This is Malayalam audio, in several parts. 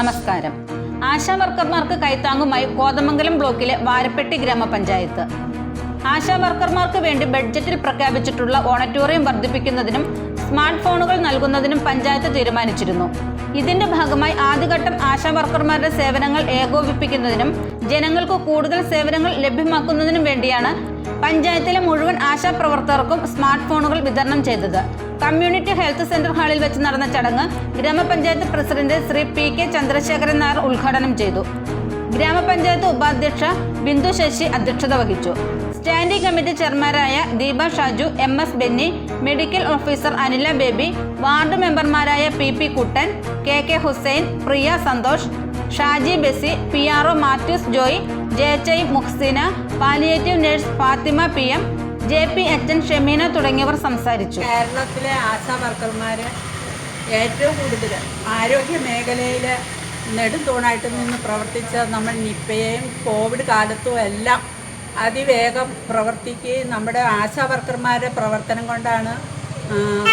നമസ്കാരം. ആശാ വർക്കർമാർക്ക് കൈത്താങ്ങുമായി കോതമംഗലം ബ്ലോക്കിലെ വാരപ്പെട്ടി ഗ്രാമപഞ്ചായത്ത്. ആശാ വർക്കർമാർക്ക് വേണ്ടി ബഡ്ജറ്റിൽ പ്രഖ്യാപിച്ചിട്ടുള്ള ഓണറ്റോറിയം വർദ്ധിപ്പിക്കുന്നതിനും സ്മാർട്ട് ഫോണുകൾ നൽകുന്നതിനും പഞ്ചായത്ത് തീരുമാനിച്ചിരുന്നു. ഇതിന്റെ ഭാഗമായി ആദ്യഘട്ടം ആശാ വർക്കർമാരുടെ സേവനങ്ങൾ ഏകോപിപ്പിക്കുന്നതിനും ജനങ്ങൾക്ക് കൂടുതൽ സേവനങ്ങൾ ലഭ്യമാക്കുന്നതിനും വേണ്ടിയാണ് പഞ്ചായത്തിലെ മുഴുവൻ ആശാ പ്രവർത്തകർക്കും സ്മാർട്ട് ഫോണുകൾ വിതരണം ചെയ്തത്. കമ്മ്യൂണിറ്റി ഹെൽത്ത് സെന്റർ ഹാളിൽ വെച്ച് നടന്ന ചടങ്ങ് ഗ്രാമപഞ്ചായത്ത് പ്രസിഡന്റ് ശ്രീ PK ചന്ദ്രശേഖരൻ നായർ ഉദ്ഘാടനം ചെയ്തു. ഗ്രാമപഞ്ചായത്ത് ഉപാധ്യക്ഷ ബിന്ദു ശശി അധ്യക്ഷത വഹിച്ചു. സ്റ്റാൻഡിംഗ് കമ്മിറ്റി ചെയർമാനായ Deepa Shaju, MS Benny, medical officer Anila Baby, ward മെമ്പർമാരായ PP Kuttan, KK Hussain, Priya Santhosh, Shaji Besy, PRO Mathews Joy, JHI Muhsina, palliative nurse Fathima PM, JP HN ഷെമീന തുടങ്ങിയവർ സംസാരിച്ചു. കേരളത്തിലെ ആശാ വർക്കർമാർ ഏറ്റവും കൂടുതൽ ആരോഗ്യ മേഖലയിൽ നെടുംതൂണായിട്ട് നിന്ന് പ്രവർത്തിച്ച നമ്മൾ നിപ്പയെയും കോവിഡ് കാലത്തും എല്ലാം അതിവേഗം പ്രവർത്തിക്കുകയും നമ്മുടെ ആശാ വർക്കർമാരുടെ പ്രവർത്തനം കൊണ്ടാണ്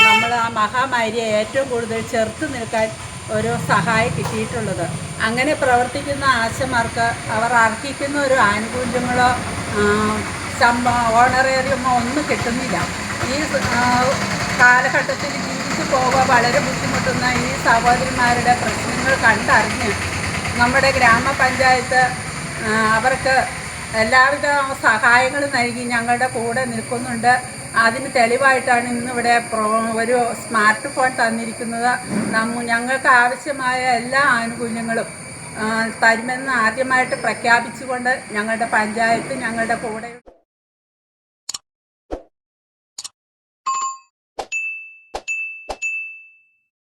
നമ്മൾ ആ മഹാമാരിയെ ഏറ്റവും കൂടുതൽ ചെറുത്ത് നിൽക്കാൻ ഒരു സഹായം കിട്ടിയിട്ടുള്ളത്. അങ്ങനെ പ്രവർത്തിക്കുന്ന ആശമാർക്ക് അവർ അർഹിക്കുന്ന ഒരു ആനുകൂല്യങ്ങളോ ഓണറേറിയമോ ഒന്നും കിട്ടുന്നില്ല. ഈ കാലഘട്ടത്തിൽ ജീവിച്ചു പോകാൻ വളരെ ബുദ്ധിമുട്ടുന്ന ഈ സഹോദരിമാരുടെ പ്രശ്നങ്ങൾ കണ്ടറിഞ്ഞ് നമ്മുടെ ഗ്രാമപഞ്ചായത്ത് അവർക്ക് എല്ലാവിധ സഹായങ്ങളും നൽകി ഞങ്ങളുടെ കൂടെ നിൽക്കുന്നുണ്ട്. അതിന് തെളിവായിട്ടാണ് ഇന്നിവിടെ ഒരു സ്മാർട്ട് ഫോൺ തന്നിരിക്കുന്നത്. ഞങ്ങൾക്ക് ആവശ്യമായ എല്ലാ ആനുകൂല്യങ്ങളും തരുമെന്ന് ആദ്യമായിട്ട് പ്രഖ്യാപിച്ചുകൊണ്ട് ഞങ്ങളുടെ പഞ്ചായത്ത് ഞങ്ങളുടെ കൂടെ